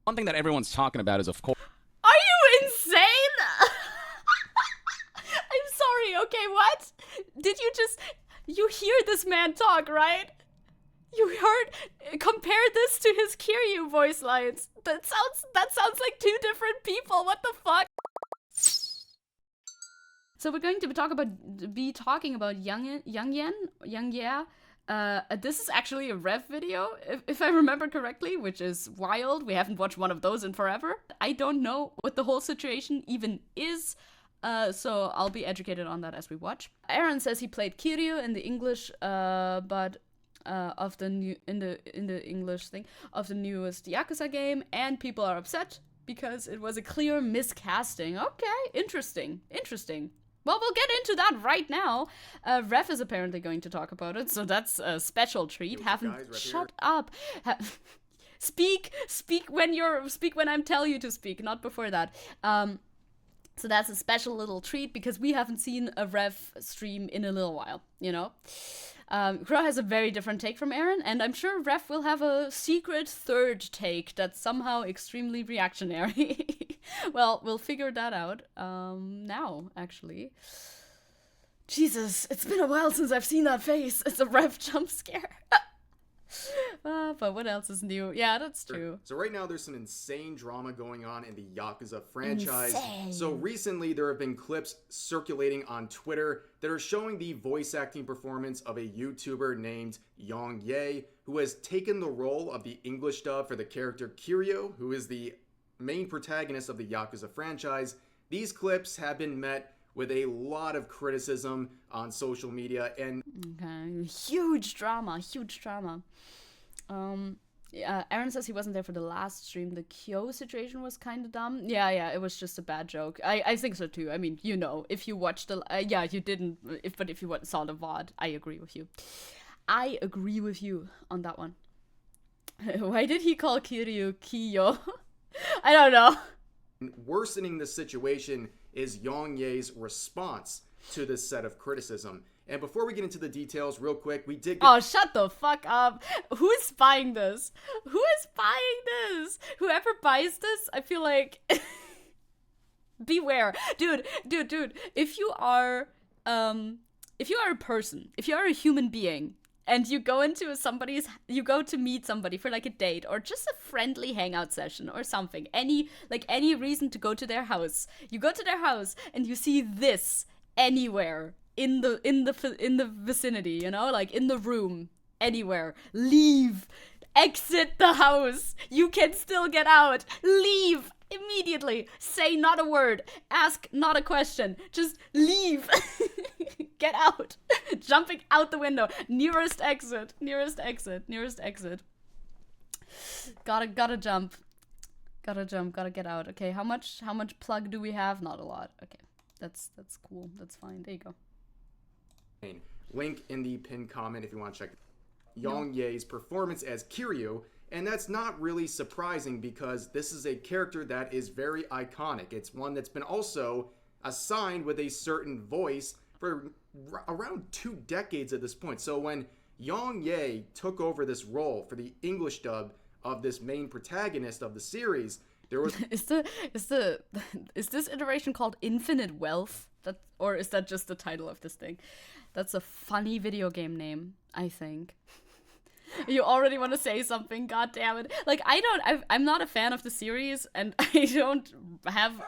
One thing that everyone's talking about is, of course, Are you insane? I'm sorry, okay, what? Did you just... You hear this man talk, right? You heard... Compare this to his Kiryu voice lines. That sounds like two different people, what the fuck? So we're going to be talking about YongYea. This is actually a rev video, if I remember correctly, which is wild. We haven't watched one of those in forever. I don't know what the whole situation even is, so I'll be educated on that as we watch. Aaron says he played Kiryu in the English, but of the new in the English thing of the newest Yakuza game, and people are upset because it was a clear miscasting. Okay, interesting. Well, we'll get into that right now. Ref is apparently going to talk about it, so that's a special treat. Shut up. Speak when I'm telling you to speak, not before that. So that's a special little treat because we haven't seen a Ref stream in a little while, you know. Crow has a very different take from Aaron, and I'm sure Ref will have a secret third take that's somehow extremely reactionary. Well, we'll figure that out now, actually. Jesus, it's been a while since I've seen that face. It's a Ref jump scare. But what else is new? Yeah, that's true. So right now there's some insane drama going on in the Yakuza franchise. Insane. So recently there have been clips circulating on Twitter that are showing the voice acting performance of a YouTuber named YongYea, who has taken the role of the English dub for the character Kiryu, who is the main protagonist of the Yakuza franchise. These clips have been met with a lot of criticism on social media, and huge drama. Aaron says he wasn't there for the last stream. The Kyo situation was kind of dumb. Yeah, it was just a bad joke. I think so too. I mean, you know, if you watched the... you didn't... If you saw the VOD, I agree with you. I agree with you on that one. Why did he call Kiryu Kiyo? I don't know. Worsening the situation is YongYea's response to this set of criticism. And before we get into the details, real quick, we did... Oh, shut the fuck up. Who's buying this? Whoever buys this, I feel like... Beware. Dude. If you are a person, if you are a human being, and you go to meet somebody for like a date or just a friendly hangout session or something, any reason to go to their house. You go to their house and you see this anywhere in the vicinity, you know, like in the room, anywhere. Leave. Exit the house. You can still get out. Leave immediately. Say not a word. Ask not a question. Just leave. Get out. Jumping out the window. Nearest exit. Gotta jump. Gotta get out. Okay, how much plug do we have? Not a lot. Okay. That's cool. That's fine. There you go. Link in the pinned comment if you want to check YongYea's performance as Kiryu, and that's not really surprising because this is a character that is very iconic. It's one that's been also assigned with a certain voice for around 2 decades at this point. So when YongYea took over this role for the English dub of this main protagonist of the series, there was is this iteration called Infinite Wealth? Or is that just the title of this thing? That's a funny video game name, I think. You already want to say something, god damn it. Like, I'm not a fan of the series, and I don't have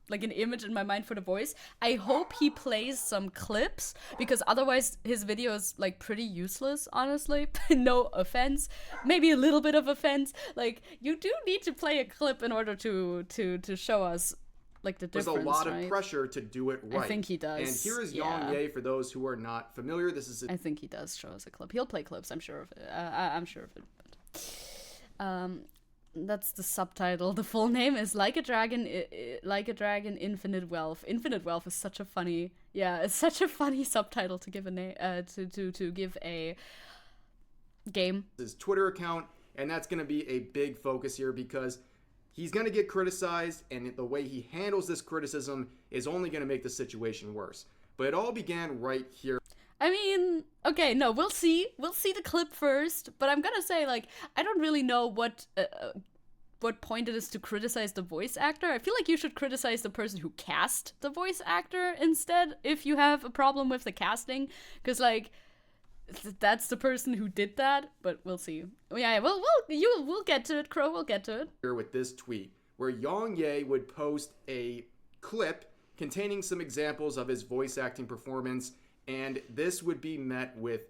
like an image in my mind for the voice. I hope he plays some clips, because otherwise his video is like pretty useless, honestly. No offense. Maybe a little bit of offense. Like, you do need to play a clip in order to show us like the difference. There's a lot right? of pressure to do it right. I think he does. And here is YongYea for those who are not familiar. I think he does show us a clip. He'll play clips. I'm sure of it. I'm sure of it. But, that's the subtitle. The full name is Like a Dragon, Infinite Wealth. Infinite Wealth is such a funny. Yeah, it's such a funny subtitle to give a name. To give a game. His Twitter account, and that's going to be a big focus here because he's going to get criticized, and the way he handles this criticism is only going to make the situation worse. But it all began right here. I mean, okay, no, we'll see. We'll see the clip first, but I'm gonna say, like, I don't really know what what point it is to criticize the voice actor. I feel like you should criticize the person who cast the voice actor instead if you have a problem with the casting, because like that's the person who did that. But we'll see. Yeah, we'll get to it, Crow. We'll get to it. With this tweet where YongYea would post a clip containing some examples of his voice acting performance, and this would be met with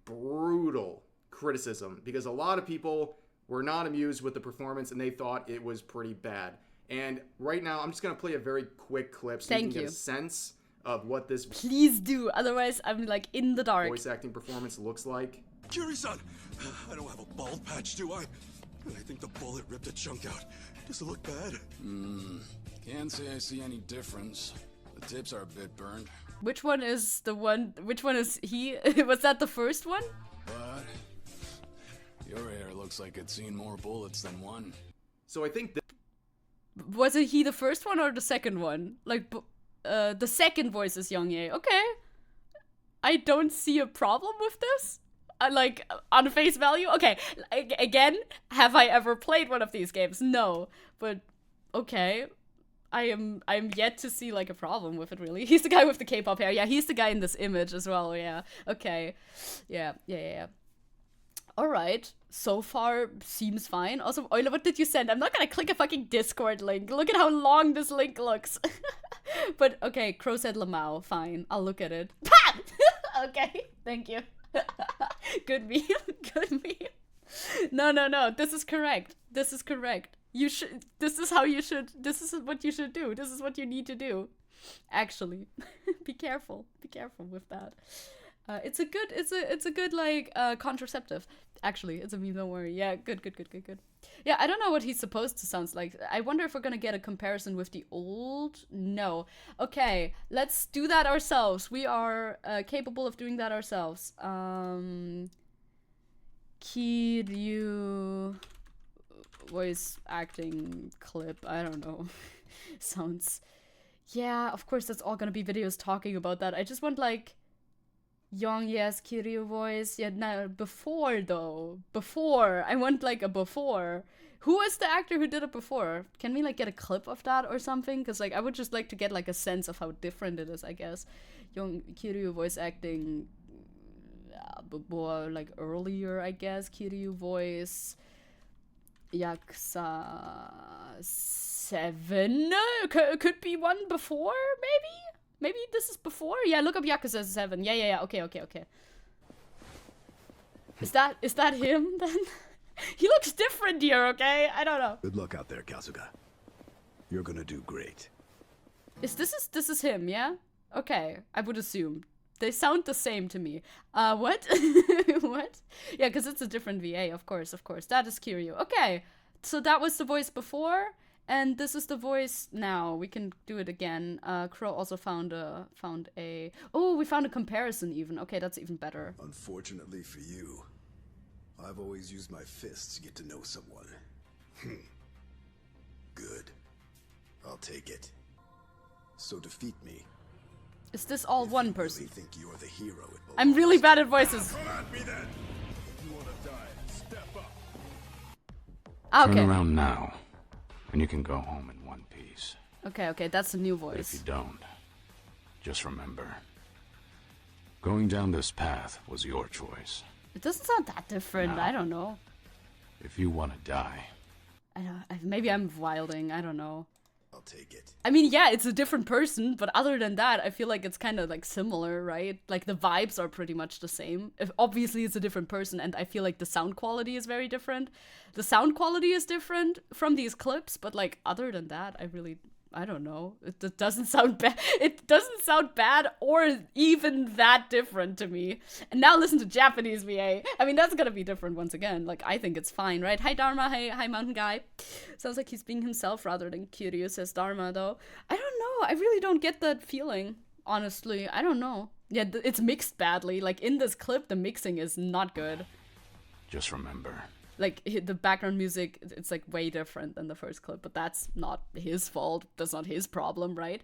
brutal criticism because a lot of people were not amused with the performance and they thought it was pretty bad. And right now, I'm just going to play a very quick clip so you can get a sense of what this Please do, otherwise I'm like in the dark. Voice acting performance looks like. Kiri-san, I don't have a bald patch, do I? And I think the bullet ripped a chunk out. Does it look bad? Can't say I see any difference. The tips are a bit burned. Which one is the one? Which one is he? Was that the first one? But your hair looks like it's seen more bullets than one. So I think Was it he the first one or the second one? Like, the second voice is YongYea. Okay. I don't see a problem with this. Like, on face value? Okay. Again, have I ever played one of these games? No. But, okay. I'm yet to see, like, a problem with it, really. He's the guy with the K-pop hair. Yeah, he's the guy in this image as well, yeah. Okay. Yeah. Alright. So far, seems fine. Also, Euler, what did you send? I'm not gonna click a fucking Discord link. Look at how long this link looks. But, okay, Crow said Lamau. Fine. I'll look at it. PAH! Okay, thank you. Good meme. Good meme. No. This is correct. This is correct. You should. This is how you should. This is what you should do. This is what you need to do. Actually, be careful. Be careful with that. It's a good like contraceptive. Actually, it's a meme. Don't worry. Yeah, good. Yeah, I don't know what he's supposed to sound like. I wonder if we're gonna get a comparison with the old. No. Okay, let's do that ourselves. We are capable of doing that ourselves. Kiryu voice acting clip. I don't know. Sounds. Yeah, of course that's all gonna be videos talking about that. I just want like YongYea's Kiryu voice. Yeah, no, before though. Before. I want like a before. Who was the actor who did it before? Can we like get a clip of that or something? Because like I would just like to get like a sense of how different it is, I guess. Kiryu voice acting before, like earlier, I guess. Kiryu voice Yakuza 7 could be one before, maybe? Maybe this is before? Yeah, look up Yakuza 7. Yeah. Okay. Is that him then? He looks different here, okay? I don't know. Good luck out there, Kasuga. You're gonna do great. This is him, yeah? Okay, I would assume. They sound the same to me. What? What? Yeah, because it's a different VA, of course. That is Kiryu. Okay, so that was the voice before, and this is the voice now. We can do it again. Crow also found a... Oh, we found a comparison even. Okay, that's even better. Unfortunately for you, I've always used my fists to get to know someone. Good. I'll take it. So defeat me. Is this all one person? Really think you're the hero, I'm really bad at voices. Come at me then. If you wanna die, step up. Okay. Turn around now, and you can go home in one piece. Okay, that's a new But if you voice. don't, just remember, going down this path was your choice. It doesn't sound that different. No. I don't know. If you want to die, Maybe I'm wilding. I don't know. I'll take it. I mean, yeah, it's a different person, but other than that, I feel like it's kind of like similar, right? Like the vibes are pretty much the same. Obviously, it's a different person, and I feel like the sound quality is very different. The sound quality is different from these clips, but like other than that, I don't know. It doesn't sound bad. It doesn't sound bad or even that different to me. And now listen to Japanese VA. I mean, that's gonna be different once again. Like, I think it's fine, right? Hi, Dharma. Hi, Mountain Guy. Sounds like he's being himself rather than Kiryu, says Dharma, though. I don't know. I really don't get that feeling, honestly. I don't know. Yeah, it's mixed badly. Like, in this clip, the mixing is not good. just remember. Like, the background music, it's like way different than the first clip, but that's not his fault. That's not his problem, right?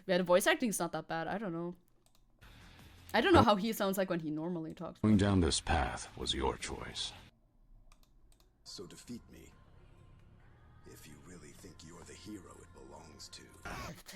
Yeah, the voice acting's not that bad. I don't know. I don't know how he sounds like when he normally talks. Going down this path was your choice. So defeat me. You're the hero it belongs to.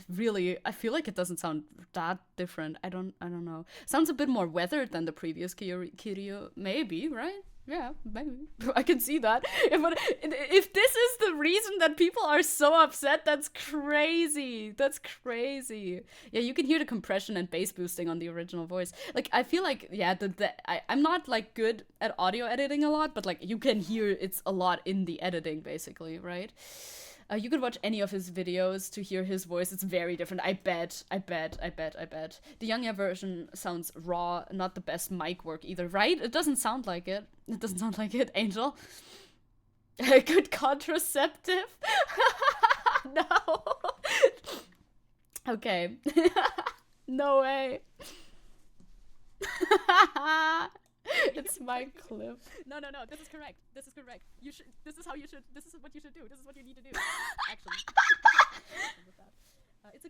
Really, I feel like it doesn't sound that different. I don't know. Sounds a bit more weathered than the previous Kiryu. Maybe, right? Yeah, maybe. I can see that. If this is the reason that people are so upset, that's crazy. That's crazy. Yeah, you can hear the compression and bass boosting on the original voice. Like, I feel like, yeah, I'm not, like, good at audio editing a lot, but, like, you can hear it's a lot in the editing, basically, right? You could watch any of his videos to hear his voice. It's very different. I bet. The YongYea version sounds raw, not the best mic work either, right? It doesn't sound like it. It doesn't sound like it, Angel. A good contraceptive? No. Okay. No way. It's my clip. No. This is correct. This is correct. You should. This is how you should. This is what you should do. This is what you need to do. Actually, it's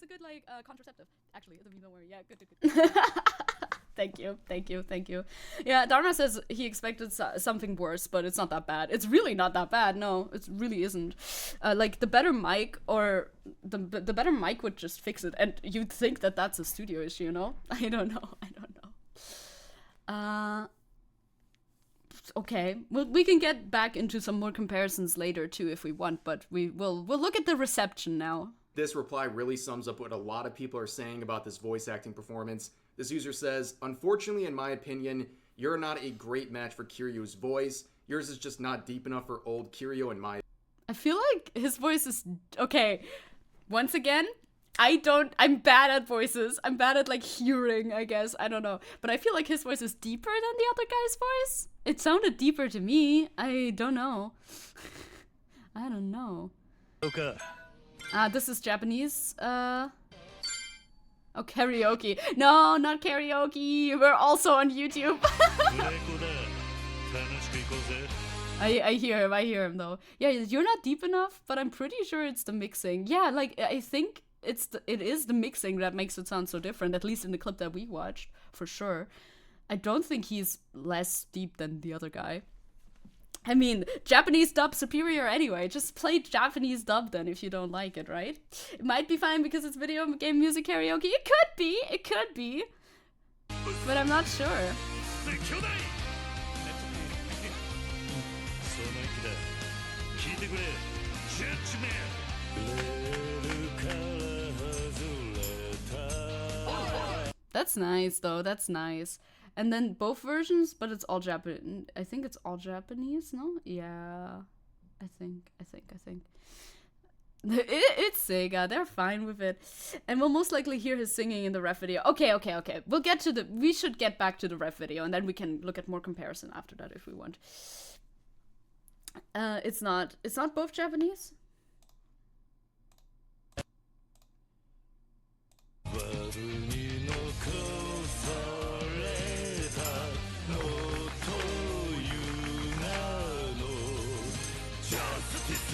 a good like contraceptive. Actually, don't worry. Yeah, good. Thank you. Yeah, Dharma says he expected something worse, but it's not that bad. It's really not that bad. No, it really isn't. Like the better mic or the better mic would just fix it, and you'd think that that's a studio issue. You know? I don't know. Okay. Well, we can get back into some more comparisons later too if we want, but we'll look at the reception now. This reply really sums up what a lot of people are saying about this voice acting performance. This user says, "Unfortunately, in my opinion, you're not a great match for Kiryu's voice. Yours is just not deep enough for old Kiryu in my..." I feel like his voice is okay. Once again, I'm bad at voices. I'm bad at, like, hearing, I guess. I don't know. But I feel like his voice is deeper than the other guy's voice. It sounded deeper to me. I don't know. Okay. This is Japanese. Oh, karaoke. No, not karaoke. We're also on YouTube. I hear him though. Yeah, you're not deep enough, but I'm pretty sure it's the mixing. Yeah, like, I think it is the mixing that makes it sound so different, at least in the clip that we watched, for sure. I don't think he's less deep than the other guy. I mean, Japanese dub superior anyway. Just play Japanese dub then if you don't like it, right? It might be fine because it's video game music karaoke. It could be. But I'm not sure. That's nice, though. That's nice. And then both versions, but it's all Japanese. I think it's all Japanese, no? Yeah. I think. It's Sega. They're fine with it. And we'll most likely hear his singing in the ref video. Okay. We should get back to the ref video, and then we can look at more comparison after that if we want. It's not both Japanese?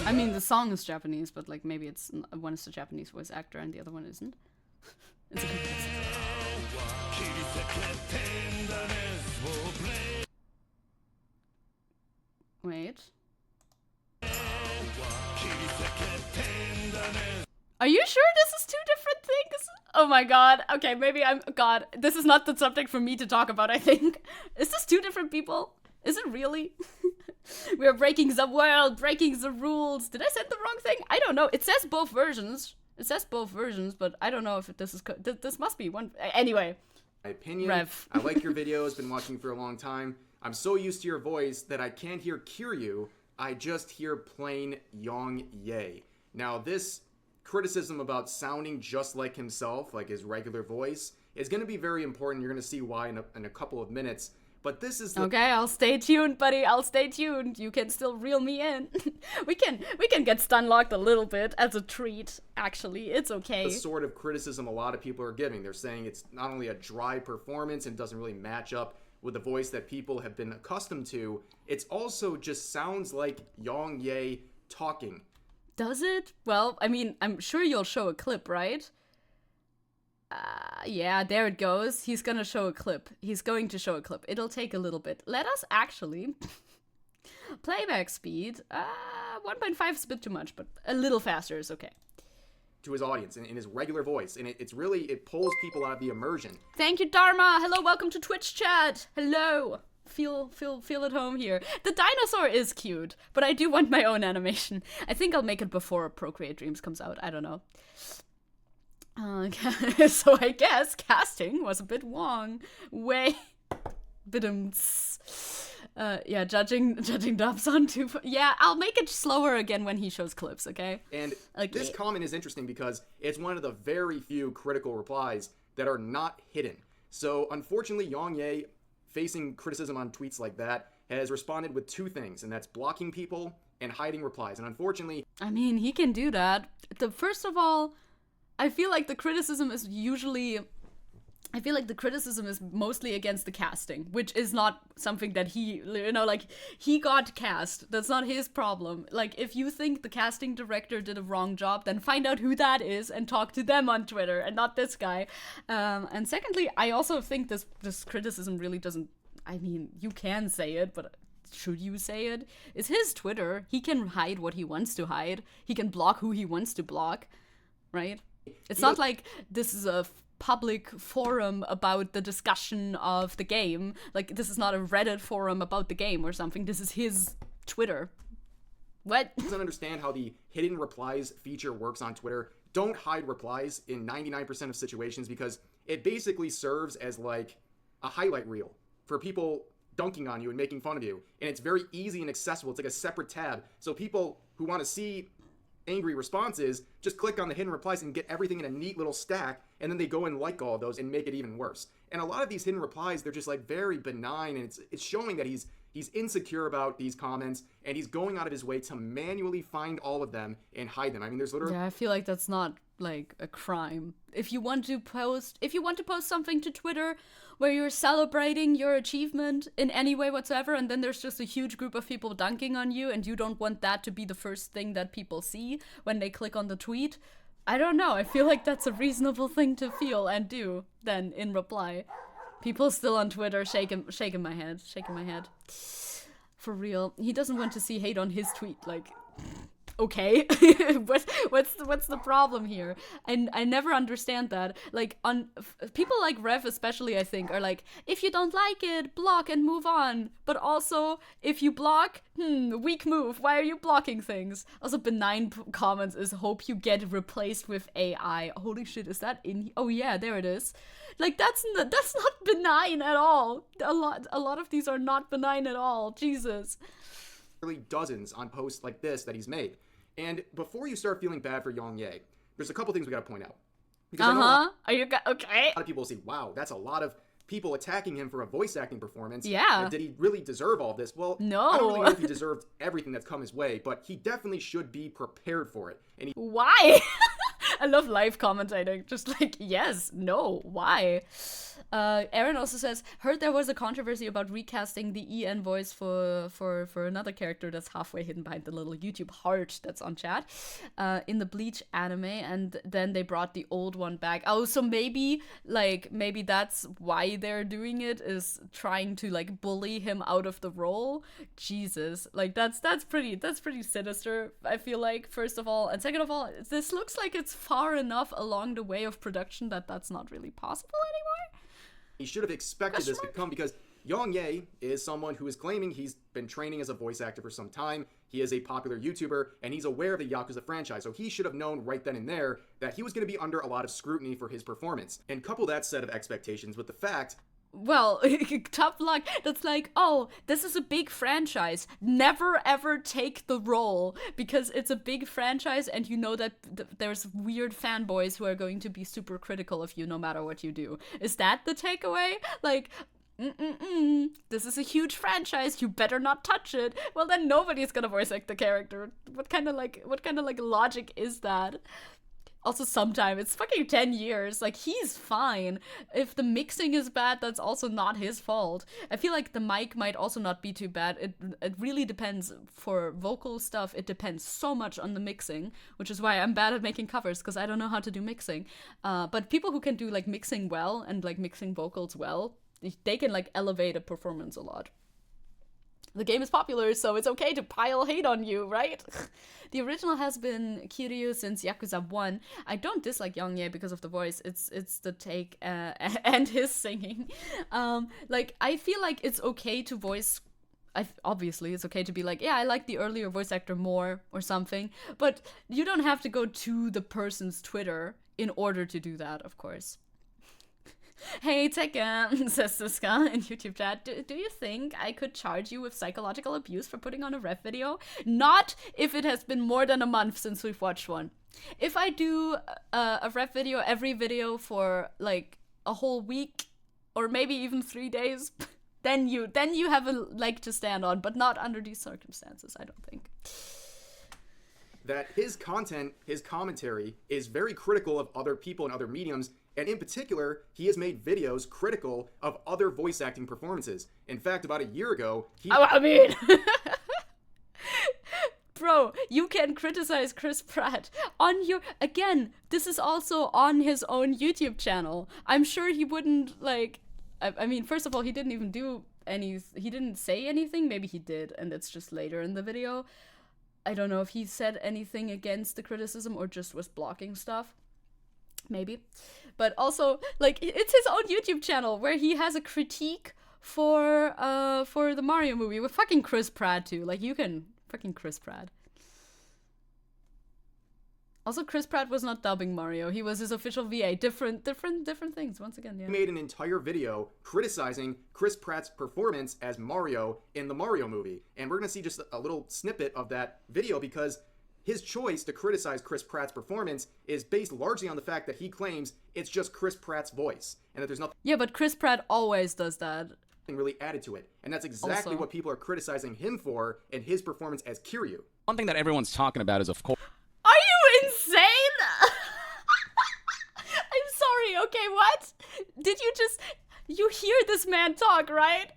I mean, the song is Japanese, but like maybe it's one is the Japanese voice actor and the other one isn't. It's a comparison. Wait. Are you sure this is two different things? Oh my god. Okay, maybe God, this is not the subject for me to talk about, I think. Is this two different people? Is it really? We are breaking the world, breaking the rules. Did I send the wrong thing? I don't know. It says both versions. But I don't know if this is... This must be one... Anyway. My opinion, Rev. I like your videos, been watching for a long time. I'm so used to your voice that I can't hear Kiryu. I just hear plain YongYea. Now, this criticism about sounding just like himself, like his regular voice, is going to be very important. You're going to see why in a couple of minutes. But this is the... Okay, I'll stay tuned, buddy. I'll stay tuned. You can still reel me in. we can get stun locked a little bit as a treat, actually. It's okay. The sort of criticism a lot of people are giving. They're saying it's not only a dry performance and doesn't really match up with the voice that people have been accustomed to, it's also just sounds like YongYea talking. Does it? Well, I mean, I'm sure you'll show a clip, right? Yeah, there it goes. He's gonna show a clip. It'll take a little bit. Let us actually... Playback speed. 1.5 is a bit too much, but a little faster is okay. To his audience in his regular voice, and it pulls people out of the immersion. Thank you, Dharma. Hello, welcome to Twitch chat. Hello. Feel at home here. The dinosaur is cute, but I do want my own animation. I think I'll make it before Procreate Dreams comes out. I don't know. So I guess casting was a bit wrong. Yeah, judging dubs on 2. Yeah, I'll make it slower again when he shows clips, okay? And okay. This comment is interesting because it's one of the very few critical replies that are not hidden. So unfortunately, YongYea, facing criticism on tweets like that, has responded with 2 things, and that's blocking people and hiding replies. And unfortunately, I mean, he can do that. First of all, I feel like the criticism is mostly against the casting, which is not something that he got cast. That's not his problem. Like, if you think the casting director did a wrong job, then find out who that is and talk to them on Twitter and not this guy. And secondly, I also think this criticism really doesn't, I mean, you can say it, but should you say it? It's his Twitter. He can hide what he wants to hide. He can block who he wants to block, right? It's not like this is a public forum about the discussion of the game. Like, this is not a Reddit forum about the game or something. This is his Twitter. What? Doesn't understand how the hidden replies feature works on Twitter. Don't hide replies in 99% of situations because it basically serves as like a highlight reel for people dunking on you and making fun of you. And it's very easy and accessible. It's like a separate tab. So people who want to see angry responses just click on the hidden replies and get everything in a neat little stack, and then they go and like all of those and make it even worse. And a lot of these hidden replies, they're just like very benign, and it's showing that he's insecure about these comments, and he's going out of his way to manually find all of them and hide them. I mean, there's literally... Yeah, I feel like that's not like a crime. If you want to post something to Twitter where you're celebrating your achievement in any way whatsoever, and then there's just a huge group of people dunking on you, and you don't want that to be the first thing that people see when they click on the tweet, I don't know. I feel like that's a reasonable thing to feel and do then in reply. People still on Twitter shaking my head. For real. He doesn't want to see hate on his tweet, like... Okay, what's the problem here? And I never understand that. Like, people like Rev especially, I think, are like, if you don't like it, block and move on. But also, if you block, weak move. Why are you blocking things? Also, benign comments is hope you get replaced with AI. Holy shit, is that in? Oh yeah, there it is. Like, that's not benign at all. A lot of these are not benign at all. Jesus. Dozens on posts like this that he's made. And before you start feeling bad for YongYea, there's a couple things we gotta point out. Because Are you okay? A lot of people will say, wow, that's a lot of people attacking him for a voice acting performance. Yeah. Did he really deserve all this? Well, no. I don't really know if he deserved everything that's come his way, but he definitely should be prepared for it. And why? I love live commentating. Just like, yes, no, why? Aaron also says, heard there was a controversy about recasting the EN voice for another character that's halfway hidden behind the little YouTube heart that's on chat in the Bleach anime, and then they brought the old one back. Oh, so maybe that's why they're doing it, is trying to like bully him out of the role. Jesus, like that's pretty sinister, I feel like, first of all, and second of all, this looks like it's far enough along the way of production that that's not really possible anymore. He should have expected this to come, because YongYea is someone who is claiming he's been training as a voice actor for some time. He is a popular YouTuber, and he's aware of the Yakuza franchise, so he should have known right then and there that he was going to be under a lot of scrutiny for his performance. And couple that set of expectations with the fact... Well, tough luck. That's like, oh, this is a big franchise. Never ever take the role because it's a big franchise and you know that there's weird fanboys who are going to be super critical of you no matter what you do. Is that the takeaway? Like, this is a huge franchise, you better not touch it. Well, then nobody's gonna voice act the character. What kind of logic is that? Also, sometime, it's fucking 10 years. Like, he's fine. If the mixing is bad, that's also not his fault. I feel like the mic might also not be too bad. It really depends. For vocal stuff, it depends so much on the mixing, which is why I'm bad at making covers, because I don't know how to do mixing. But people who can do, like, mixing well and, like, mixing vocals well, they can, like, elevate a performance a lot. The game is popular, so it's okay to pile hate on you, right? The original has been Kiryu since Yakuza 1. I don't dislike YongYea because of the voice. It's the take and his singing. Like, I feel like it's okay to voice... obviously, it's okay to be like, yeah, I like the earlier voice actor more or something. But you don't have to go to the person's Twitter in order to do that, of course. Hey, Zecke, says Zecke in YouTube chat, do you think I could charge you with psychological abuse for putting on a ref video? Not if it has been more than a month since we've watched one. If I do a ref video, every video for like a whole week, or maybe even 3 days, then you have a leg to stand on, but not under these circumstances, I don't think. That his content, his commentary, is very critical of other people and other mediums, and in particular, he has made videos critical of other voice acting performances. In fact, about a year ago, Bro, you can criticize Chris Pratt on your... Again, this is also on his own YouTube channel. I'm sure he wouldn't, like... I mean, first of all, he didn't even do any... He didn't say anything. Maybe he did, and it's just later in the video. I don't know if he said anything against the criticism or just was blocking stuff. Maybe. But also, like, it's his own YouTube channel where he has a critique for the Mario movie with fucking Chris Pratt too. Like, you can fucking Chris Pratt. Also, Chris Pratt was not dubbing Mario. He was his official VA. Different things, once again, yeah. He made an entire video criticizing Chris Pratt's performance as Mario in the Mario movie. And we're going to see just a little snippet of that video because his choice to criticize Chris Pratt's performance is based largely on the fact that he claims it's just Chris Pratt's voice and that there's nothing... Yeah, but Chris Pratt always does that. ...really added to it. And that's exactly what people are criticizing him for in his performance as Kiryu. One thing that everyone's talking about is, of course... Are you insane? I'm sorry, okay, what? Did you just... You hear this man talk, right?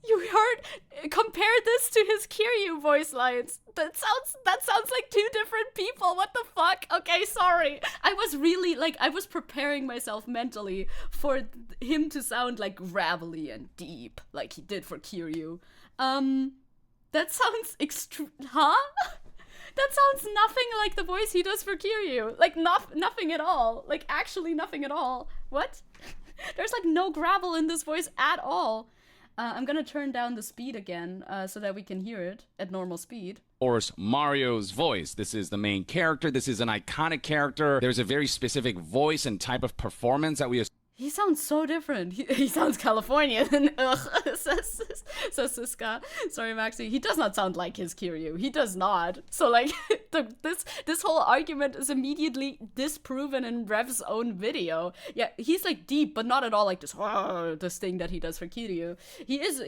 You heard... Compare this to his Kiryu voice lines. That sounds like two different people. What the fuck? Okay, sorry. I was really, like, I was preparing myself mentally for him to sound, like, gravelly and deep, like he did for Kiryu. That sounds Huh? That sounds nothing like the voice he does for Kiryu. Like, nothing at all. Like, actually nothing at all. What? There's, like, no gravel in this voice at all. I'm gonna turn down the speed again so that we can hear it at normal speed. Of course, Mario's voice. This is the main character. This is an iconic character. There's a very specific voice and type of performance that we... He sounds so different. He sounds Californian. Ugh, says Siska. Sorry, Maxi. He does not sound like his Kiryu. He does not. So, like, this whole argument is immediately disproven in Rev's own video. Yeah, he's, like, deep, but not at all like this thing that he does for Kiryu. He is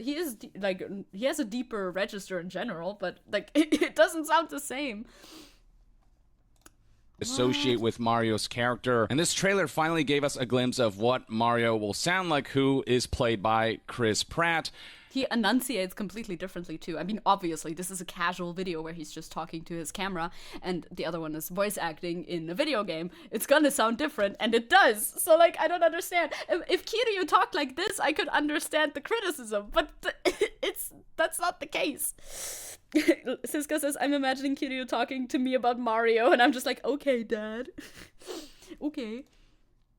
like, he has a deeper register in general, but, like, it doesn't sound the same. Associate with Mario's character. And this trailer finally gave us a glimpse of what Mario will sound like, who is played by Chris Pratt. He enunciates completely differently too. I mean, obviously, this is a casual video where he's just talking to his camera, and the other one is voice acting in a video game. It's gonna sound different, and it does. So, like, I don't understand. If Kiryu talked like this, I could understand the criticism, but that's not the case. Siska says, I'm imagining Kiryu talking to me about Mario, and I'm just like, okay, Dad. Okay.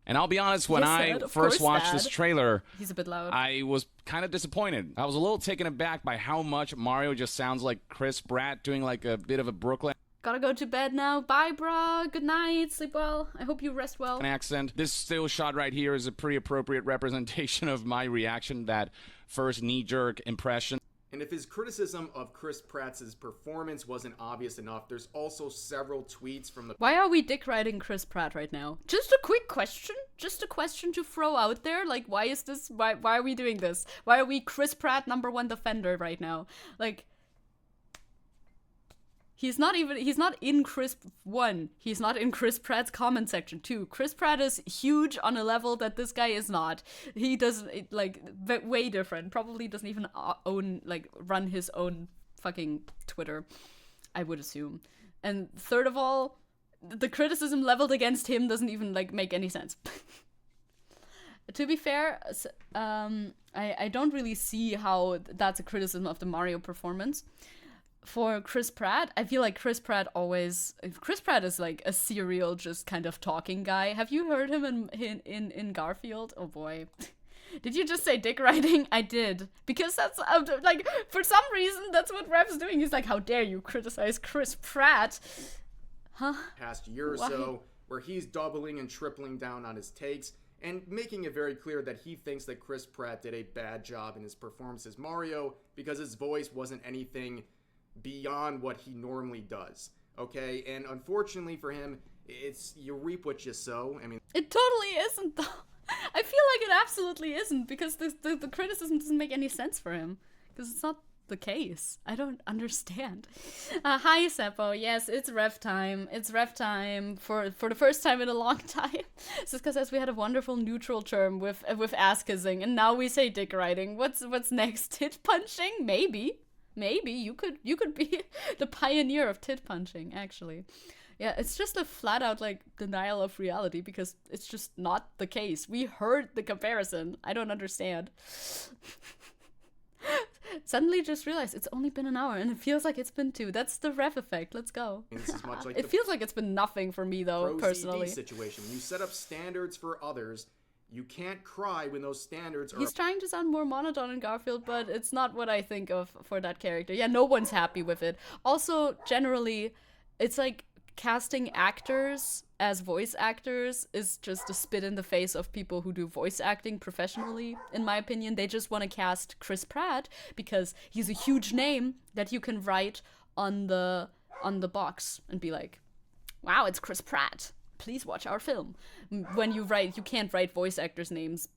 And I'll be honest, when I first watched this trailer, he's a bit loud. I was kind of disappointed. I was a little taken aback by how much Mario just sounds like Chris Pratt doing like a bit of a Brooklyn Gotta go to bed now. Bye, brah. Good night. Sleep well. I hope you rest well. accent. This still shot right here is a pretty appropriate representation of my reaction, that first knee-jerk impression. And if his criticism of Chris Pratt's performance wasn't obvious enough, there's also several tweets from the... Why are we dick riding Chris Pratt right now? Just a quick question. Just a question to throw out there. Like, why is this... Why are we doing this? Why are we Chris Pratt #1 defender right now? Like... He's not in Chris 1. He's not in Chris Pratt's comment section 2. Chris Pratt is huge on a level that this guy is not. He does, like, way different. Probably doesn't even run his own fucking Twitter, I would assume. And third of all, the criticism leveled against him doesn't even, like, make any sense. to be fair, I don't really see how that's a criticism of the Mario performance. For Chris Pratt, I feel like Chris Pratt is like a serial, just kind of talking guy. Have you heard him in Garfield? Oh boy. Did you just say dick riding? I did. Because that's, like, for some reason, that's what Rev's doing. He's like, how dare you criticize Chris Pratt? Huh? Past year or so, where he's doubling and tripling down on his takes and making it very clear that he thinks that Chris Pratt did a bad job in his performance as Mario because his voice wasn't anything beyond what he normally does. Okay? And unfortunately for him, it's you reap what you sow. I mean, it totally isn't, though. I feel like it absolutely isn't, because the criticism doesn't make any sense for him. Because it's not the case. I don't understand. Hi, Seppo. Yes, it's Rev time. It's Rev time for the first time in a long time. It's just because we had a wonderful neutral term with ass kissing, and now we say dick riding. What's next? Tit punching? Maybe you could be the pioneer of tit punching, actually. Yeah, it's just a flat out, like, denial of reality, because it's just not the case. We heard the comparison. I don't understand. Suddenly just realized it's only been an hour, and it feels like it's been 2. That's the Rev effect. Let's go. This is much like it feels like it's been nothing for me, though, personally. Situation. When you set up standards for others, you can't cry when those standards are... He's trying to sound more monotone in Garfield, but it's not what I think of for that character. Yeah, no one's happy with it. Also, generally, it's like... casting actors as voice actors is just a spit in the face of people who do voice acting professionally, in my opinion. They just want to cast Chris Pratt because he's a huge name that you can write on the box and be like, wow, it's Chris Pratt. Please watch our film. When you can't write voice actors' names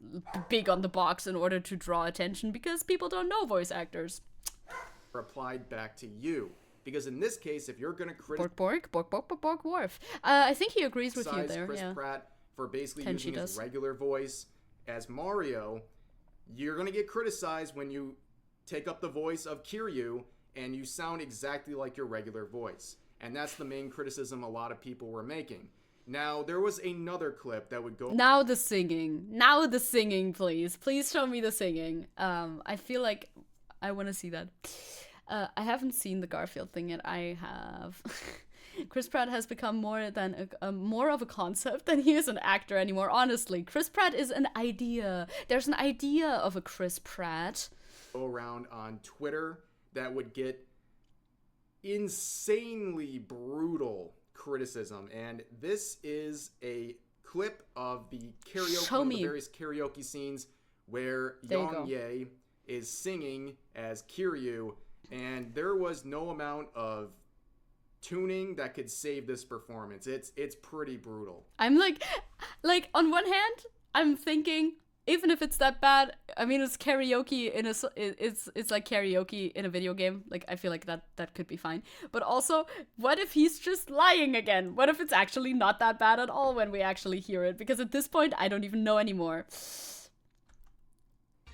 big on the box in order to draw attention because people don't know voice actors. Applied back to you. Because in this case, if you're going to criticize Bork, Worf. I think he agrees with you there. Chris yeah. Pratt for basically using his regular voice as Mario, you're going to get criticized when you take up the voice of Kiryu and you sound exactly like your regular voice. And that's the main criticism a lot of people were making. Now, there was another clip that would go... Now the singing, please. Please show me the singing. I feel like I want to see that. I haven't seen the Garfield thing yet. I have. Chris Pratt has become more than more of a concept than he is an actor anymore. Honestly, Chris Pratt is an idea. There's an idea of a Chris Pratt. Go around on Twitter that would get insanely brutal criticism, and this is a clip of the various karaoke scenes where YongYea is singing as Kiryu. And there was no amount of tuning that could save this performance. It's pretty brutal. I'm like on one hand, I'm thinking, even if it's that bad, I mean, it's karaoke it's like karaoke in a video game. Like, I feel like that could be fine. But also, what if he's just lying again? What if it's actually not that bad at all when we actually hear it? Because at this point, I don't even know anymore.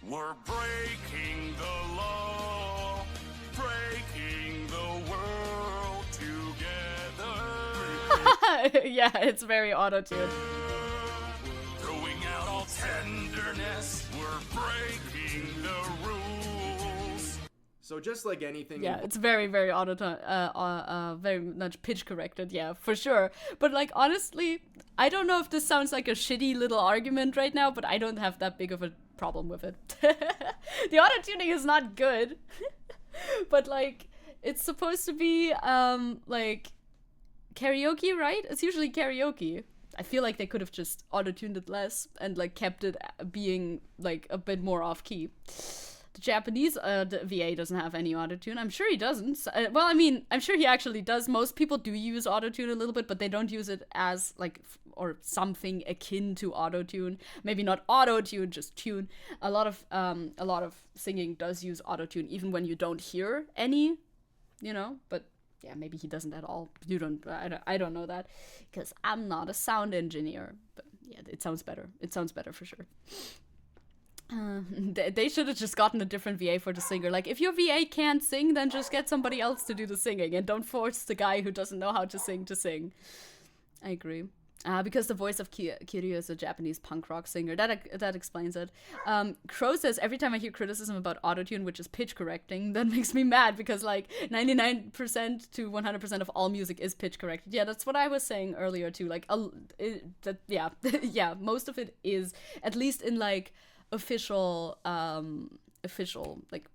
We're breaking the law, breaking the world together. Yeah, it's very auto-tuned. Throwing out all tenderness, we're breaking the rules. So just like anything... Yeah, it's very, very auto-tuned, very much pitch corrected, yeah, for sure. But, like, honestly, I don't know if this sounds like a shitty little argument right now, but I don't have that big of a problem with it. The auto-tuning is not good. But, like, it's supposed to be, like, karaoke, right? It's usually karaoke. I feel like they could have just auto-tuned it less and, like, kept it being, like, a bit more off-key. The Japanese the VA doesn't have any autotune. I'm sure he doesn't. Well, I mean, I'm sure he actually does. Most people do use autotune a little bit, but they don't use it as, like, or something akin to autotune. Maybe not autotune, just tune. A lot of singing does use autotune, even when you don't hear any, you know. But yeah, maybe he doesn't at all. I don't know that, because I'm not a sound engineer. But yeah, it sounds better. It sounds better for sure. They should have just gotten a different VA for the singer. Like, if your VA can't sing, then just get somebody else to do the singing, and don't force the guy who doesn't know how to sing to sing. I agree. Because the voice of Kiryu is a Japanese punk rock singer. That explains it. Crow says, every time I hear criticism about autotune, which is pitch correcting, that makes me mad because like 99% to 100% of all music is pitch corrected. Yeah, that's what I was saying earlier too. Like, yeah, most of it is, at least in like official like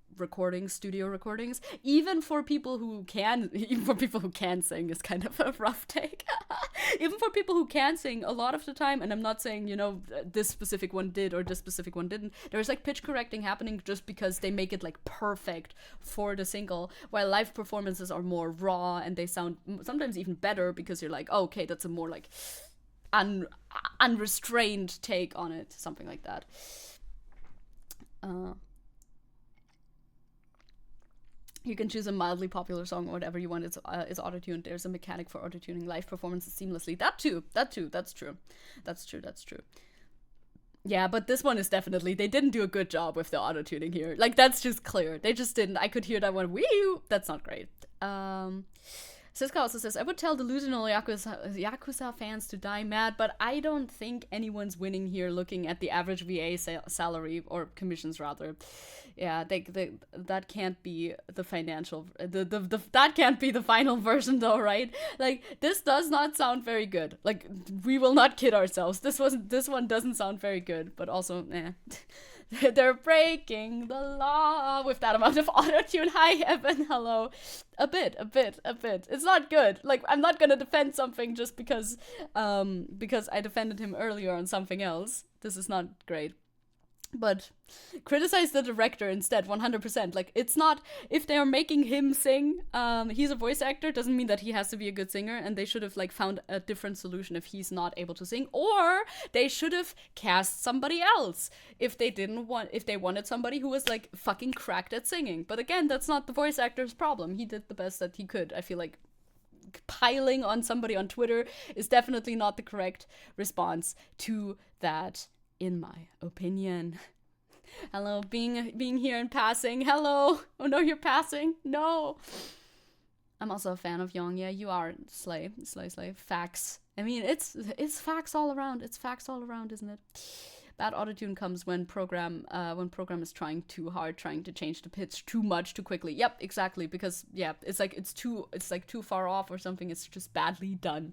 studio recordings, even for people who can sing is kind of a rough take. Even for people who can sing, a lot of the time, and I'm not saying, you know, this specific one did or this specific one didn't, there's like pitch correcting happening just because they make it like perfect for the single, while live performances are more raw and they sound sometimes even better because you're like, oh, okay, that's a more like unrestrained take on it, something like that. You can choose a mildly popular song or whatever you want. It's auto-tuned. There's a mechanic for auto-tuning live performances seamlessly. That's true. That's true. Yeah, but this one is definitely, they didn't do a good job with the auto-tuning here. Like, that's just clear. They just didn't. I could hear that one. Wee! That's not great. Siska also says, I would tell delusional Yakuza fans to die mad, but I don't think anyone's winning here looking at the average VA salary, or commissions rather. Yeah, that can't be the financial, that can't be the final version though, right? Like, this does not sound very good. Like, we will not kid ourselves. This one doesn't sound very good, but also, they're breaking the law with that amount of auto-tune. Hi, Evan. Hello. A bit. It's not good. Like, I'm not gonna defend something just because I defended him earlier on something else. This is not great. But criticize the director instead, 100%. Like, it's not, if they're making him sing, he's a voice actor, doesn't mean that he has to be a good singer, and they should have, like, found a different solution if he's not able to sing, or they should have cast somebody else if they wanted somebody who was, like, fucking cracked at singing. But again, that's not the voice actor's problem. He did the best that he could. I feel like piling on somebody on Twitter is definitely not the correct response to that, in my opinion. Hello, being here and passing. Hello. Oh no, you're passing. No. I'm also a fan of YongYea. You are. Slay. Facts. I mean, it's facts all around. It's facts all around, isn't it? Bad autotune comes when program is trying too hard, trying to change the pitch too much too quickly. Yep, exactly. Because yeah, it's like too far off or something. It's just badly done.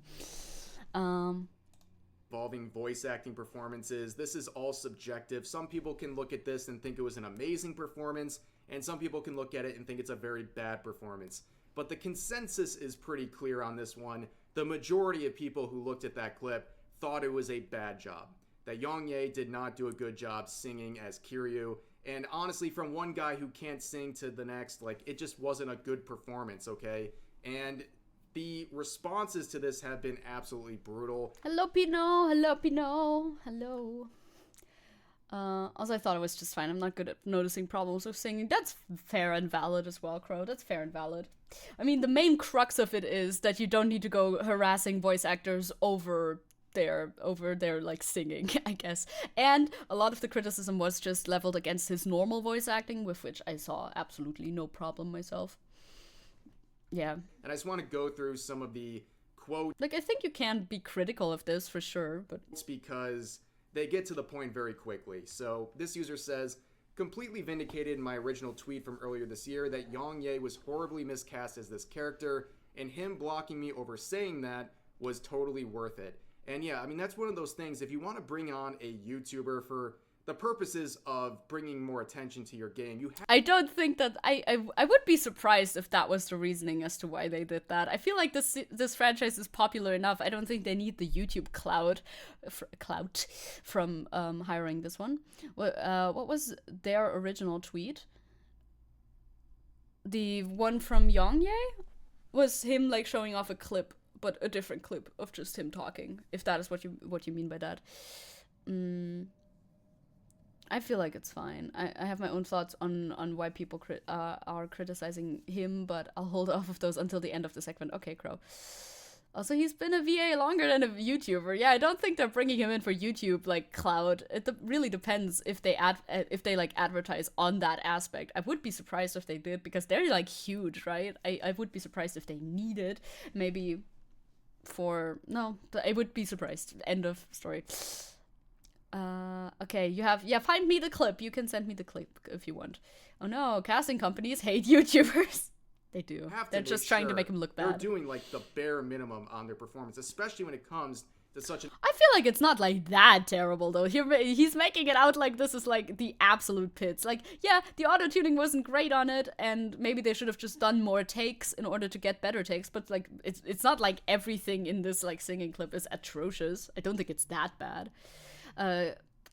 Involving voice acting performances. This is all subjective. Some people can look at this and think it was an amazing performance, and some people can look at it and think it's a very bad performance. But the consensus is pretty clear on this one. The majority of people who looked at that clip thought it was a bad job. That YongYea did not do a good job singing as Kiryu. And honestly, from one guy who can't sing to the next, like, it just wasn't a good performance, okay? And the responses to this have been absolutely brutal. Hello, Pino. Hello. Also, I thought it was just fine. I'm not good at noticing problems with singing. That's fair and valid as well, Crow. That's fair and valid. I mean, the main crux of it is that you don't need to go harassing voice actors over their like singing, I guess. And a lot of the criticism was just leveled against his normal voice acting, with which I saw absolutely no problem myself. Yeah. And I just want to go through some of the quotes. Like, I think you can be critical of this for sure, but it's because they get to the point very quickly. So this user says, completely vindicated in my original tweet from earlier this year that YongYea was horribly miscast as this character, and him blocking me over saying that was totally worth it. And yeah, I mean, that's one of those things. If you want to bring on a YouTuber for the purposes of bringing more attention to your game, you have... I don't think that... I would be surprised if that was the reasoning as to why they did that. I feel like this franchise is popular enough. I don't think they need the YouTube clout from hiring this one. What was their original tweet? The one from YongYea was him, like, showing off a clip, but a different clip of just him talking, if that is what you mean by that. I feel like it's fine. I have my own thoughts on why people are criticizing him, but I'll hold off of those until the end of the segment. Okay, Crow. Also, he's been a VA longer than a YouTuber. Yeah, I don't think they're bringing him in for YouTube, like, clout. It really depends if they like advertise on that aspect. I would be surprised if they did, because they're, like, huge, right? I would be surprised if they needed maybe no, I would be surprised. End of story. Okay, you have, find me the clip. You can send me the clip if you want. Oh no, casting companies hate YouTubers. They do. They're just trying to make them look bad. They're doing like the bare minimum on their performance, especially when it comes to such an. I feel like it's not like that terrible though. He's making it out like this is like the absolute pits. Like, yeah, the auto tuning wasn't great on it, and maybe they should have just done more takes in order to get better takes. But like, it's not like everything in this like singing clip is atrocious. I don't think it's that bad.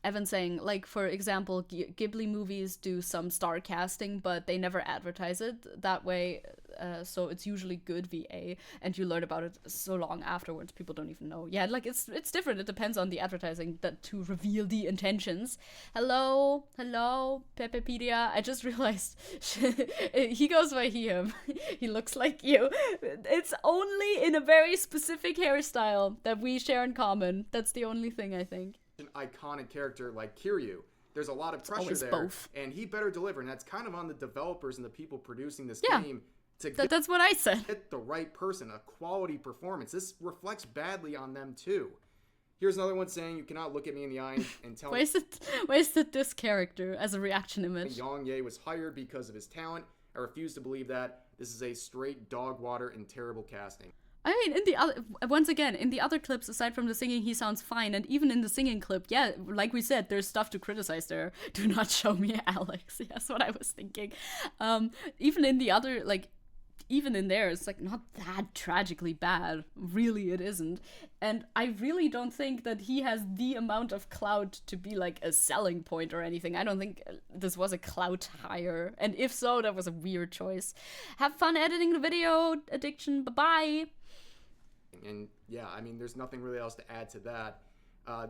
Evan saying, like, for example, Ghibli movies do some star casting, but they never advertise it that way, so it's usually good VA, and you learn about it so long afterwards, people don't even know. Yeah, like, it's different. It depends on the advertising to reveal the intentions. Hello, Pepepedia. I just realized he goes by him. He looks like you. It's only in a very specific hairstyle that we share in common. That's the only thing, I think. An iconic character like Kiryu, there's a lot of pressure there, both. and he better deliver, and that's kind of on the developers and the people producing this game to that's what I said. Get the right person, a quality performance. This reflects badly on them too. Here's another one saying, "You cannot look at me in the eye and tell me." Wasted this character as a reaction image. YongYea was hired because of his talent. I refuse to believe that. This is a straight dog water and terrible casting. I mean, in the other clips, aside from the singing, he sounds fine. And even in the singing clip, yeah, like we said, there's stuff to criticize there. Do not show me Alex. Yeah, that's what I was thinking. Even in the other, like, even in there, it's like not that tragically bad. Really, it isn't. And I really don't think that he has the amount of clout to be like a selling point or anything. I don't think this was a clout hire. And if so, that was a weird choice. Have fun editing the video, Addiction. Bye-bye. And yeah, I mean, there's nothing really else to add to that.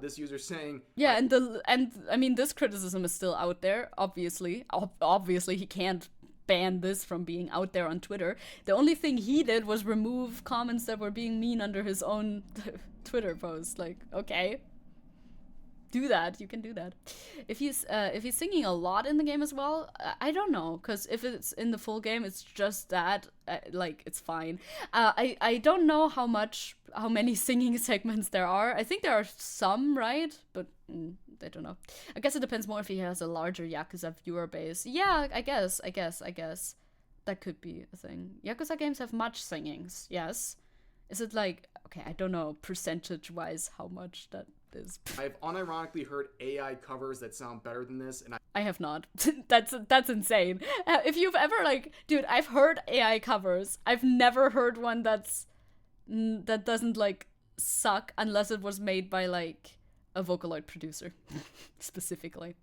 This user saying, yeah, and I mean, this criticism is still out there. Obviously, he can't ban this from being out there on Twitter. The only thing he did was remove comments that were being mean under his own Twitter post. Like, okay, do that. You can do that. If he's singing a lot in the game as well, I don't know, because if it's in the full game, it's just that, like, it's fine. I don't know how many singing segments there are. I think there are some, right? But I don't know. I guess it depends more if he has a larger Yakuza viewer base. Yeah, I guess that could be a thing. Yakuza games have much singings. Yes. Is it like, okay, I don't know percentage-wise how much that is. I've unironically heard AI covers that sound better than this, and I have not. That's insane. If you've ever, like, dude, I've heard AI covers. I've never heard one that doesn't, like, suck unless it was made by, like, a Vocaloid producer, specifically.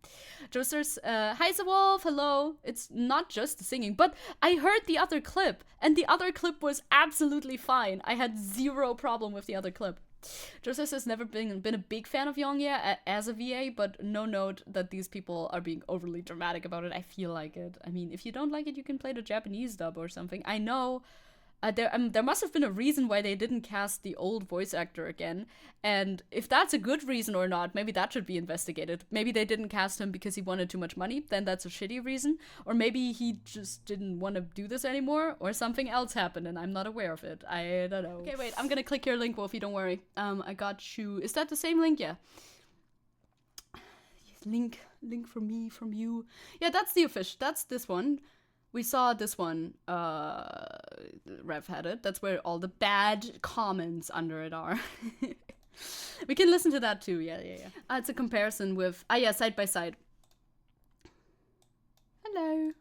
Josters, hi Wolf, hello. It's not just the singing, but I heard the other clip, and the other clip was absolutely fine. I had zero problem with the other clip. Joseph has never been a big fan of YongYea as a VA, but no note that these people are being overly dramatic about it. I feel like it. I mean, if you don't like it, you can play the Japanese dub or something. I know there must have been a reason why they didn't cast the old voice actor again, and if that's a good reason or not, maybe that should be investigated. Maybe they didn't cast him because he wanted too much money, then that's a shitty reason, or maybe he just didn't want to do this anymore, or something else happened and I'm not aware of it. I don't know. Okay, wait, I'm gonna click your link, Wolfie, don't worry. I got you. Is that the same link? Yeah. Link from me, from you. Yeah, that's the official. That's this one. We saw this one, Rev had it. That's where all the bad comments under it are. We can listen to that too, yeah. It's a comparison with, yeah, side by side. Hello.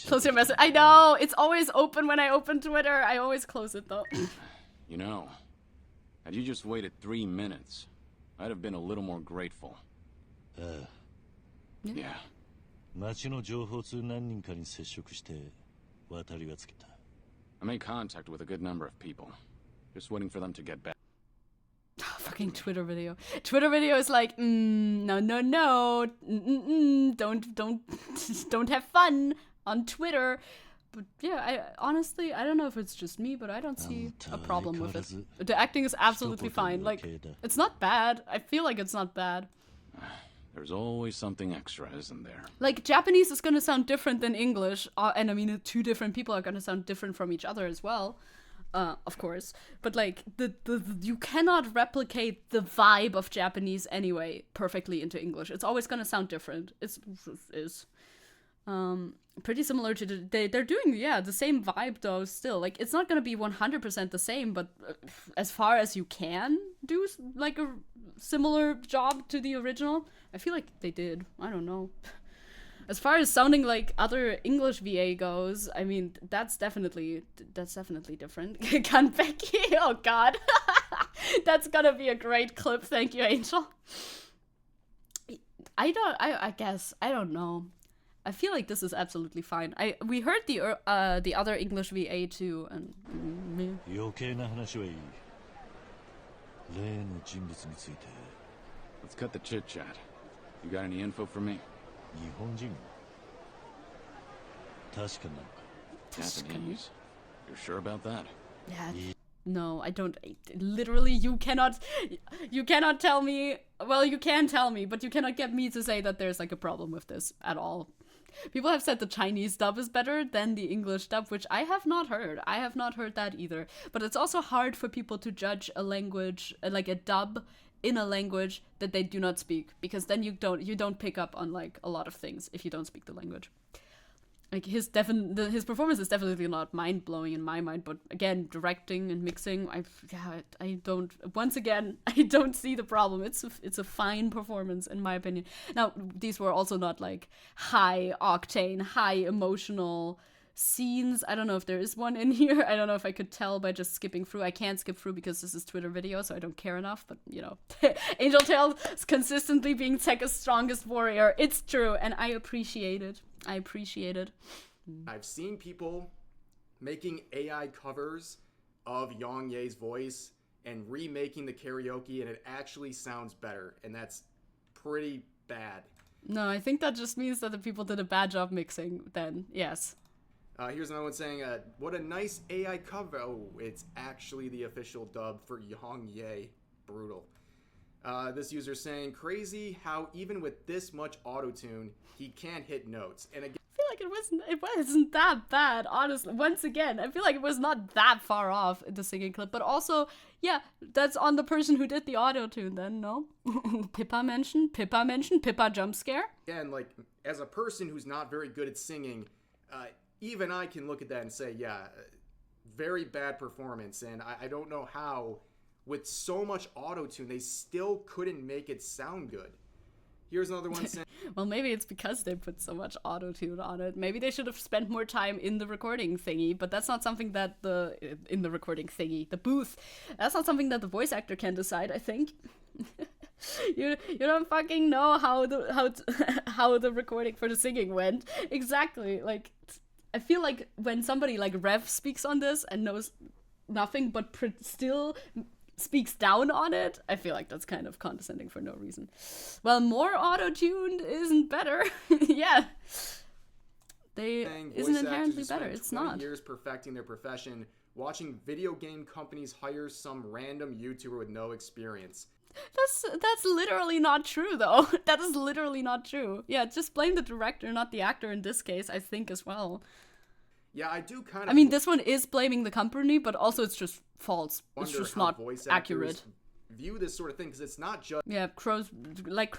Close your message. I know, it's always open when I open Twitter. I always close it though. You know, had you just waited 3 minutes, I'd have been a little more grateful. Yeah. I made contact with a good number of people. Just waiting for them to get back. Fucking Twitter video. Twitter video is like, no. Don't have fun on Twitter. But yeah, honestly, I don't know if it's just me, but I don't see a problem with it. The acting is absolutely fine. Like, it's not bad. I feel like it's not bad. There's always something extra, isn't there? Like, Japanese is gonna sound different than English, and I mean, two different people are gonna sound different from each other as well, of course. But like, the you cannot replicate the vibe of Japanese anyway perfectly into English. It's always gonna sound different. It's pretty similar to they're doing the same vibe though still. Like, it's not gonna be 100% the same, but as far as you can do like a similar job to the original, I feel like they did. I don't know. As far as sounding like other English VA goes, I mean, that's definitely different. Kanbeki, oh god. That's gonna be a great clip. Thank you, Angel. I guess, I don't know. I feel like this is absolutely fine. We heard the other English VA too, and 余計な話はいい。例の人物について。 Let's cut the chit-chat. You got any info for me? 日本人。確かなのか。 Japanese. You're sure about that? yeah. No, I don't. Literally, you cannot tell me. Well, you can tell me, but you cannot get me to say that there's like a problem with this at all. People have said the Chinese dub is better than the English dub, which I have not heard. I have not heard that either. But it's also hard for people to judge a language, like a dub in a language that they do not speak, because then you don't pick up on like a lot of things if you don't speak the language. Like, his performance is definitely not mind-blowing in my mind, but again, directing and mixing, I don't see the problem. It's a fine performance in my opinion. Now, these were also not like high octane, high emotional scenes. I don't know if there is one in here. I don't know if I could tell by just skipping through. I can't skip through because this is Twitter video, so I don't care enough, but you know. Angel Tails is consistently being Zecke's strongest warrior. It's true, and I appreciate it. I've seen people making AI covers of YongYea's voice and remaking the karaoke, and it actually sounds better, and that's pretty bad. No, I think that just means that the people did a bad job mixing then, yes. Here's another one saying, what a nice AI cover. Oh, it's actually the official dub for YongYea. Brutal. This user saying, crazy how even with this much autotune, he can't hit notes. And again, I feel like it wasn't that bad, honestly. Once again, I feel like it was not that far off in the singing clip, but also, yeah, that's on the person who did the autotune then, no? Pippa mention, Pippa jump scare. Again, like, as a person who's not very good at singing, even I can look at that and say, yeah, very bad performance, and I don't know how, with so much auto-tune, they still couldn't make it sound good. Here's another one saying... Well, maybe it's because they put so much auto-tune on it. Maybe they should have spent more time in the recording thingy, but that's not something that the booth, that's not something that the voice actor can decide, I think. You don't fucking know how the recording for the singing went. Exactly, like... I feel like when somebody like Rev speaks on this and knows nothing but still speaks down on it, I feel like that's kind of condescending for no reason. Well, more auto-tuned isn't better. Yeah. Isn't inherently better. It's 20 not. Years perfecting their profession, watching video game companies hire some random YouTuber with no experience. That's literally not true, though. That is literally not true. Yeah, just blame the director, not the actor in this case, I think, as well. Yeah, I do kind of... I mean, this one is blaming the company, but also it's just false. It's just not accurate. View this sort of thing, because it's not just... Yeah, Crow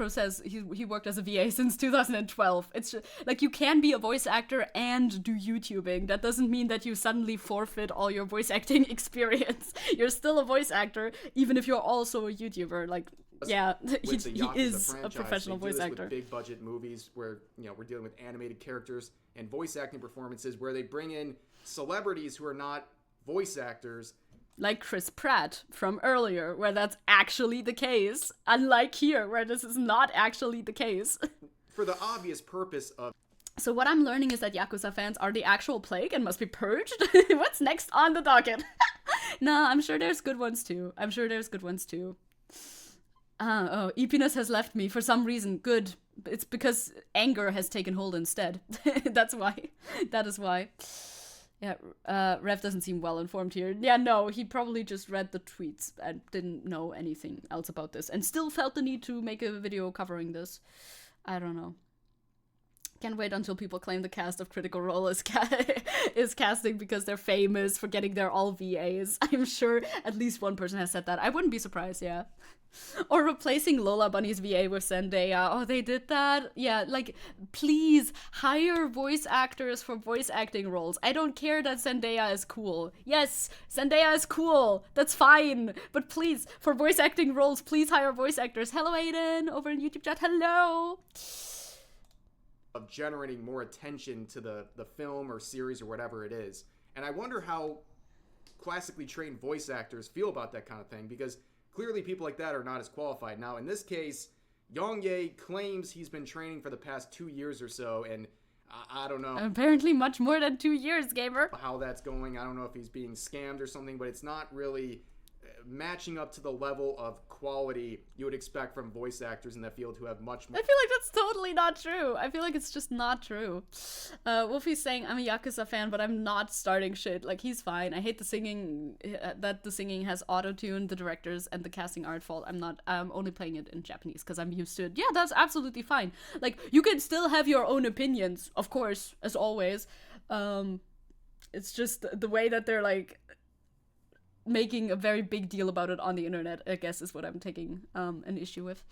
says, he worked as a VA since 2012. It's just, like, you can be a voice actor and do YouTubing. That doesn't mean that you suddenly forfeit all your voice acting experience. You're still a voice actor, even if you're also a YouTuber. Like, yeah, he is a professional voice actor. With big budget movies where, you know, we're dealing with animated characters and voice acting performances where they bring in celebrities who are not voice actors. Like Chris Pratt from earlier, where that's actually the case. Unlike here, where this is not actually the case. For the obvious purpose of... So what I'm learning is that Yakuza fans are the actual plague and must be purged? What's next on the docket? Nah, I'm sure there's good ones too. Oh, Epiness has left me for some reason. Good. It's because anger has taken hold instead. That's why. That is why. Yeah, Rev doesn't seem well informed here. Yeah, no, he probably just read the tweets and didn't know anything else about this and still felt the need to make a video covering this. I don't know. Can't wait until people claim the cast of Critical Role is casting because they're famous for getting their all VAs. I'm sure at least one person has said that. I wouldn't be surprised, yeah. Or replacing Lola Bunny's VA with Zendaya. Oh, they did that? Yeah, like, please hire voice actors for voice acting roles. I don't care that Zendaya is cool. Yes, Zendaya is cool. That's fine. But please, for voice acting roles, please hire voice actors. Hello, Aiden, over in YouTube chat. Hello. Of generating more attention to the film or series or whatever it is. And I wonder how classically trained voice actors feel about that kind of thing, because clearly people like that are not as qualified. Now, in this case, YongYea claims he's been training for the past 2 years or so, and I don't know. Apparently much more than 2 years, gamer. How that's going. I don't know if he's being scammed or something, but it's not really matching up to the level of quality you would expect from voice actors in that field who have much more. I feel like that's totally not true. I feel like it's just not true. Wolfie's saying, I'm a Yakuza fan, but I'm not starting shit. Like, he's fine. I hate the singing, that the singing has auto-tuned, the directors and the casting are at fault. I'm only playing it in Japanese because I'm used to it. Yeah, that's absolutely fine. Like, you can still have your own opinions, of course, as always. It's just the way that they're, like, making a very big deal about it on the internet, I guess, is what I'm taking an issue with.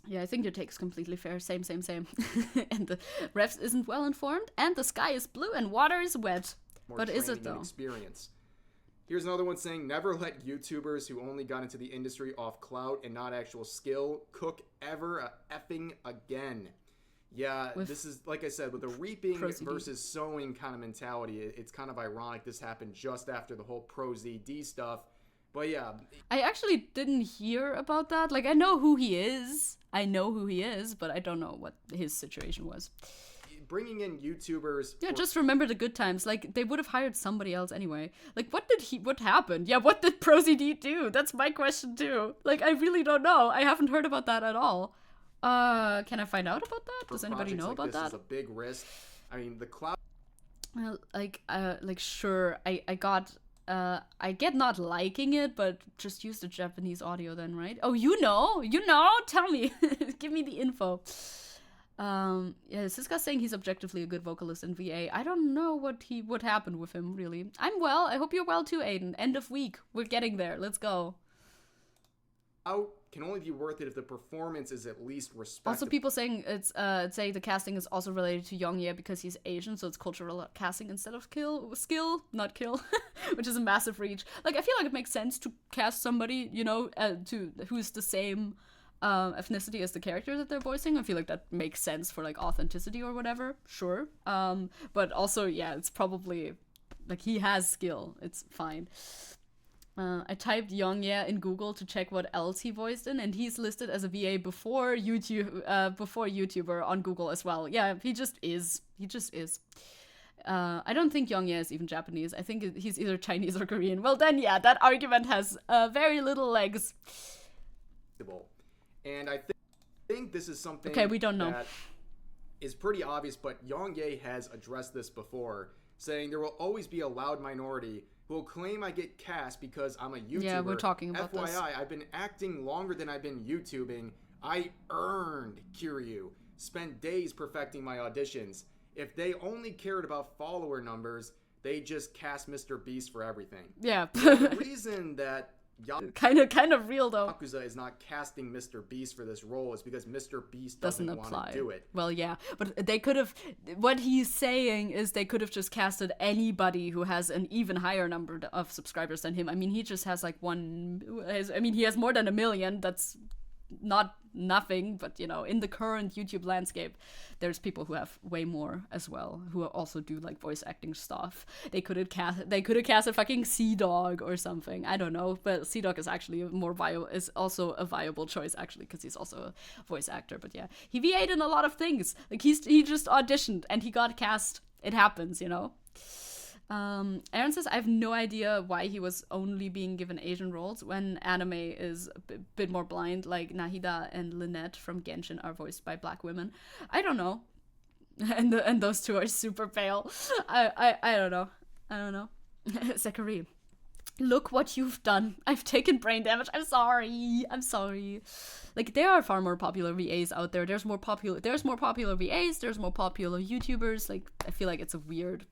Yeah, I think your take is completely fair. Same. And the refs isn't well informed, and the sky is blue and water is wet. More but is it training and though? Experience. Here's another one saying, never let YouTubers who only got into the industry off clout and not actual skill cook ever effing again. Yeah, this is, like I said, with the reaping versus sowing kind of mentality, it's kind of ironic this happened just after the whole Pro-ZD stuff. But yeah. I actually didn't hear about that. Like, I know who he is, but I don't know what his situation was. Bringing in YouTubers. Yeah, just remember the good times. Like, they would have hired somebody else anyway. Like, what happened? Yeah, what did Pro-ZD do? That's my question too. Like, I really don't know. I haven't heard about that at all. Can I find out about that? Does anybody know about that? This is a big risk. I mean, the cloud. Well, sure. I get not liking it, but just use the Japanese audio then, right? Oh, you know, tell me, give me the info. Yeah, Siska's saying he's objectively a good vocalist in VA. I don't know what happened with him, really. I'm well. I hope you're well too, Aiden. End of week. We're getting there. Let's go. Out can only be worth it if the performance is at least respectable. Also, people saying say the casting is also related to YongYea because he's Asian, so it's cultural casting instead of skill, not kill, which is a massive reach. Like, I feel like it makes sense to cast somebody, who's the same ethnicity as the character that they're voicing. I feel like that makes sense for, like, authenticity or whatever. Sure. But also, yeah, it's probably, like, he has skill. It's fine. I typed YongYea in Google to check what else he voiced in, and he's listed as a VA before YouTuber on Google as well. Yeah, he just is. I don't think YongYea is even Japanese. I think he's either Chinese or Korean. Well, then, yeah, that argument has very little legs. And I think this is something we don't know. That is pretty obvious, but YongYea has addressed this before, saying there will always be a loud minority who will claim I get cast because I'm a YouTuber. Yeah, we're talking about FYI, this. I've been acting longer than I've been YouTubing. I earned Kiryu. Spent days perfecting my auditions. If they only cared about follower numbers, they just cast Mr. Beast for everything. Yeah. The reason that kind of real though. Yakuza is not casting Mr. Beast for this role is because Mr. Beast doesn't want to do it. Well, yeah, but they could have. What he's saying is they could have just casted anybody who has an even higher number of subscribers than him. I mean, he just has like he has more than 1 million. That's not nothing, but in the current YouTube landscape, there's people who have way more as well, who also do like voice acting stuff. They could have casted fucking Sea-Dog or something. I don't know, but Sea-Dog is actually also a viable choice actually, because he's also a voice actor. But yeah, he VA'd in a lot of things. Like he just auditioned and he got cast. It happens, Aaron says, I have no idea why he was only being given Asian roles when anime is a bit more blind, like Nahida and Lynette from Genshin are voiced by black women. I don't know. and those two are super pale. I don't know. Zachary, look what you've done. I've taken brain damage. I'm sorry. Like, there are far more popular VAs out there. There's more popular VAs. There's more popular YouTubers. Like, I feel like it's a weird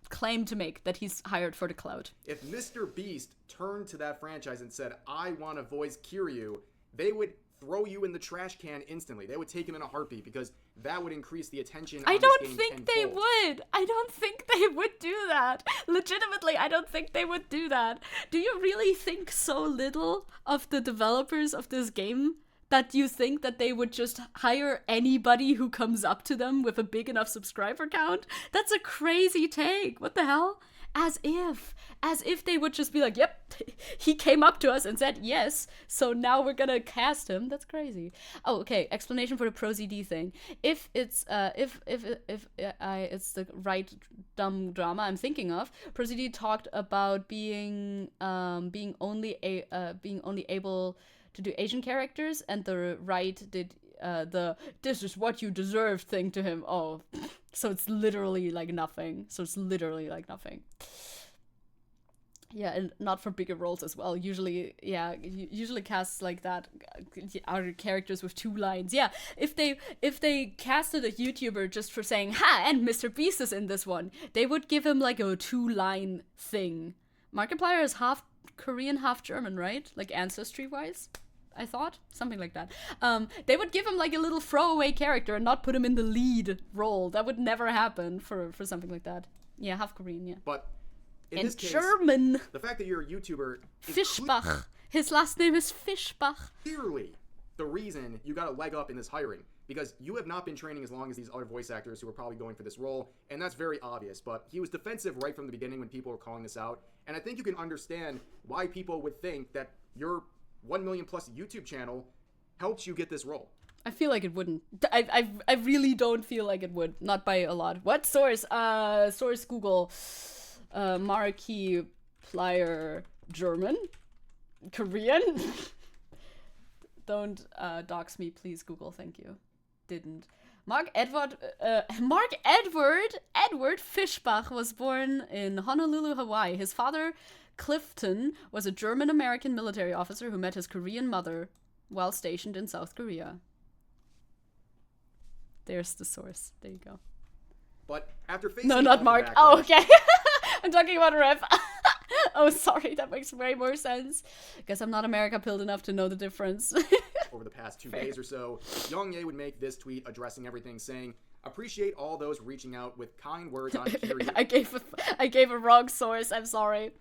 claim to make that he's hired for the clout. If Mr. Beast turned to that franchise and said, I want to voice Kiryu, they would throw you in the trash can instantly. They would take him in a heartbeat because that would increase the attention on I this don't game think they tenfold. would. I don't think they would do that. Legitimately, I don't think they would do that. Do you really think so little of the developers of this game that you think that they would just hire anybody who comes up to them with a big enough subscriber count? That's a crazy take. What the hell? As if they would just be like, yep, he came up to us and said yes, so now we're gonna cast him. That's crazy. Oh, okay. Explanation for the ProZD thing. If it's it's the right dumb drama I'm thinking of, ProZD talked about being only able to do Asian characters, and the right did the "this is what you deserve" thing to him. Oh, so it's literally like nothing. Yeah, and not for bigger roles as well. Usually casts like that are characters with 2 lines. Yeah, if they casted a YouTuber just for saying, ha, and Mr. Beast is in this one, they would give him like a 2-line thing. Markiplier is half Korean, half German, right? Like ancestry-wise, I thought. Something like that. They would give him like a little throwaway character and not put him in the lead role. That would never happen for something like that. Yeah, half Korean, yeah. But in And this case, German. the fact that you're a YouTuber is Fischbach. His last name is Fischbach. clearly the reason you got a leg up in this hiring, because you have not been training as long as these other voice actors who are probably going for this role, and that's very obvious. But he was defensive right from the beginning when people were calling this out, and I think you can understand why people would think that your 1 million plus YouTube channel helps you get this role. I feel like it wouldn't. I really don't feel like it would. Not by a lot. What source? Source Google. Markiplier German? Korean? Don't dox me, please, Google. Thank you. Didn't. Edward Fischbach was born in Honolulu, Hawaii. His father, Clifton, was a German-American military officer who met his Korean mother while stationed in South Korea. There's the source. There you go. But after facing No, all not the Mark. backlash- Oh, okay. I'm talking about Rev. Oh, sorry. That makes way more sense. Guess I'm not America-pilled enough to know the difference. over the past 2 days or so, YongYea would make this tweet addressing everything, saying, "Appreciate all those reaching out with kind words on Kiryu. I gave a wrong source. I'm sorry.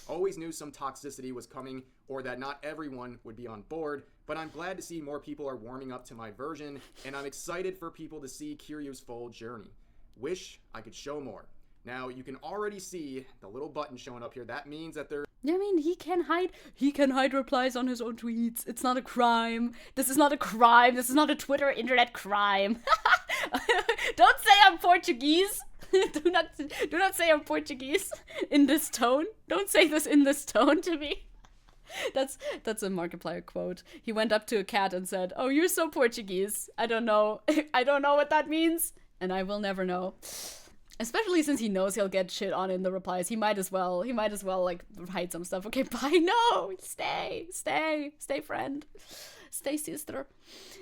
Always knew some toxicity was coming, or that not everyone would be on board, but I'm glad to see more people are warming up to my version, and I'm excited for people to see Kiryu's full journey. Wish I could show more." Now, you can already see the little button showing up here. That means that there I mean, he can hide replies on his own tweets. It's not a crime. This is not a crime. This is not a Twitter internet crime. Don't say I'm Portuguese. do not say I'm Portuguese in this tone. Don't say this in this tone to me. That's a Markiplier quote. He went up to a cat and said, "Oh, you're so Portuguese. I don't know. I don't know what that means, and I will never know." Especially since he knows he'll get shit on in the replies. He might as well like hide some stuff. Okay, bye. No, stay, friend. Stay, sister.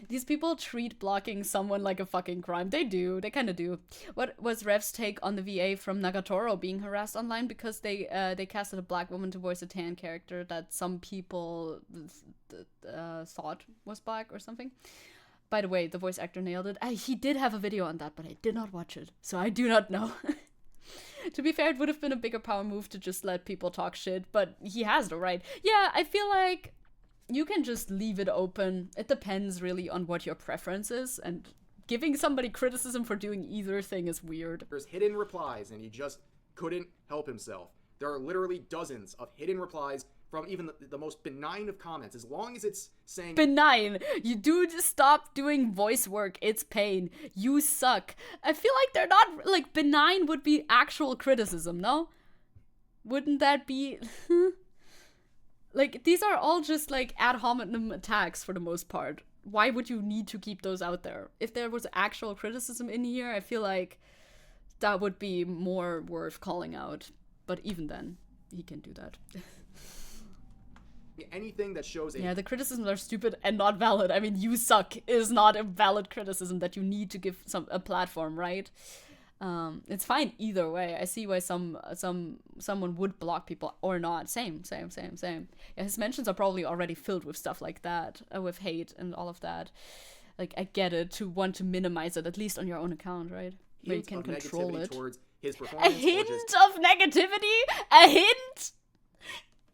These people treat blocking someone like a fucking crime. They do. They kind of do. What was Rev's take on the VA from Nagatoro being harassed online because they casted a black woman to voice a tan character that some people thought was black or something? By the way, the voice actor nailed it. He did have a video on that, but I did not watch it, so I do not know. To be fair, it would have been a bigger power move to just let people talk shit, but he has the right. Yeah, I feel like you can just leave it open. It depends really on what your preference is, and giving somebody criticism for doing either thing is weird. there's hidden replies, and he just couldn't help himself. There are literally dozens of hidden replies from even the most benign of comments, as long as it's saying Benign. You do just stop doing voice work. It's pain. You suck. I feel like they're not, like, benign would be actual criticism, no? Wouldn't that be... Like, these are all just, like, ad hominem attacks for the most part. why would you need to keep those out there? If there was actual criticism in here, I feel like that would be more worth calling out. But even then, he can do that. Anything that shows Yeah, the criticisms are stupid and not valid. I mean, you suck is not a valid criticism that you need to give a platform, right? It's fine either way. I see why someone would block people or not. Same. Yeah, his mentions are probably already filled with stuff like that, with hate and all of that. Like, I get it, to want to minimize it, at least on your own account, right? Where you can control it. Towards his A performance, hint of negativity? A hint?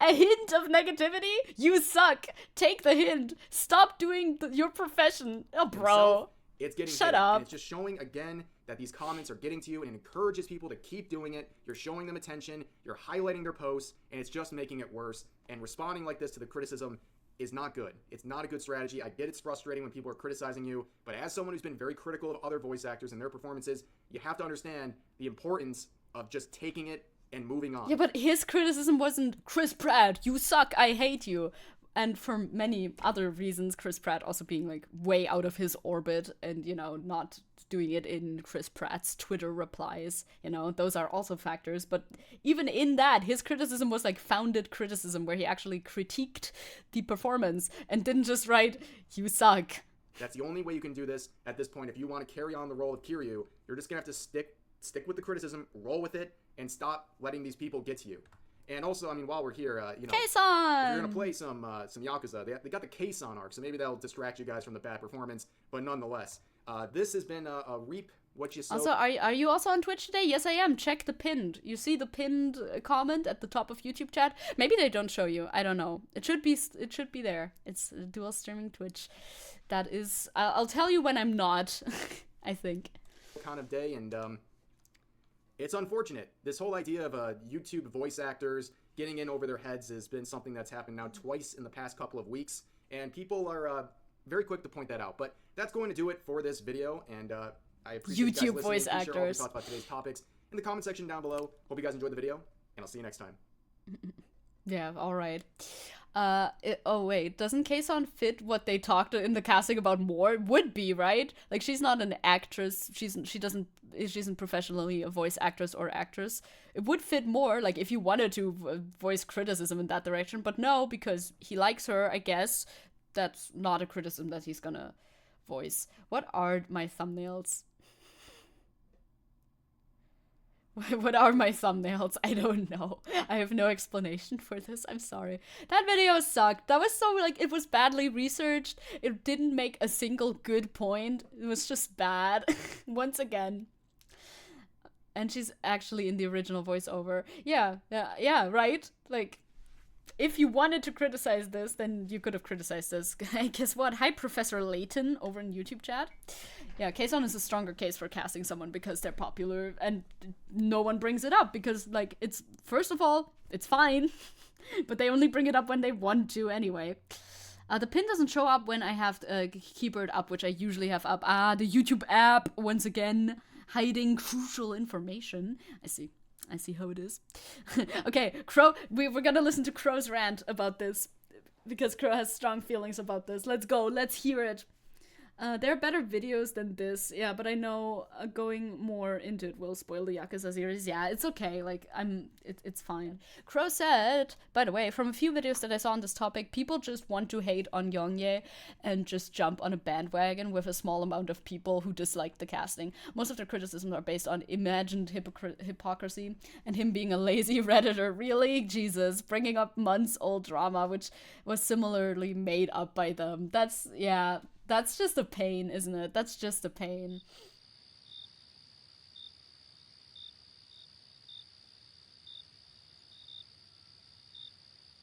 A hint of negativity? You suck. Take the hint. Stop doing your profession. Oh, bro. It's getting Shut hit. up. And it's just showing again that these comments are getting to you, and it encourages people to keep doing it. You're showing them attention, you're highlighting their posts, and it's just making it worse. And responding like this to the criticism is not good. It's not a good strategy. I get it's frustrating when people are criticizing you, but as someone who's been very critical of other voice actors and their performances, you have to understand the importance of just taking it and moving on. Yeah, but his criticism wasn't, Chris Pratt, you suck, I hate you. And for many other reasons, Chris Pratt also being like way out of his orbit and, you know, not doing it in Chris Pratt's Twitter replies, you know, those are also factors. But even in that, his criticism was like founded criticism where he actually critiqued the performance and didn't just write, you suck. That's the only way you can do this at this point. If you want to carry on the role of Kiryu, you're just going to have to stick with the criticism, roll with it, and stop letting these people get to you. And also, I mean, while we're here, you know, if you're gonna play some Yakuza, they got the Keisan arc, so maybe that'll distract you guys from the bad performance. But nonetheless, this has been a reap what you sow. Also, are you also on Twitch today? Yes, I am. Check the pinned. You see the pinned comment at the top of YouTube chat? Maybe they don't show you. I don't know. It should be there. It's dual streaming Twitch. That is. I'll tell you when I'm not. I think. Kind of day, and it's unfortunate. This whole idea of YouTube voice actors getting in over their heads has been something that's happened now twice in the past couple of weeks, and people are very quick to point that out. But that's going to do it for this video, and I appreciate you guys YouTube listening. voice Share all your actors. thoughts about today's topics in the comment section down below. Hope you guys enjoyed the video, and I'll see you next time. Yeah, all right. Oh wait, doesn't Keisan fit what they talked in the casting about more? Would be, right? Like, she's not an actress. She isn't professionally a voice actress or actress. It would fit more, like, if you wanted to voice criticism in that direction, but no, because he likes her, I guess. That's not a criticism that he's gonna voice. What are my thumbnails? What are my thumbnails? I don't know. I have no explanation for this. I'm sorry. That video sucked. That was so, like, it was badly researched. It didn't make a single good point. It was just bad. Once again. And she's actually in the original voiceover. Yeah, right? Like, if you wanted to criticize this, then you could have criticized this. Guess what? Hi, Professor Layton over in YouTube chat. Yeah, Keisan is a stronger case for casting someone because they're popular and no one brings it up because, like, it's, first of all, it's fine, but they only bring it up when they want to anyway. The pin doesn't show up when I have keyboard up, which I usually have up. The YouTube app, once again, hiding crucial information. I see how it is. Okay, Crow, we're gonna listen to Crow's rant about this because Crow has strong feelings about this. Let's go, let's hear it. There are better videos than this, yeah, but I know going more into it will spoil the Yakuza series. Yeah, it's okay, like, it's fine. Crow said, by the way, from a few videos that I saw on this topic, people just want to hate on YongYea and just jump on a bandwagon with a small amount of people who dislike the casting. Most of their criticisms are based on imagined hypocrisy and him being a lazy Redditor. Really? Jesus. Bringing up months-old drama, which was similarly made up by them. That's just a pain, isn't it? That's just a pain.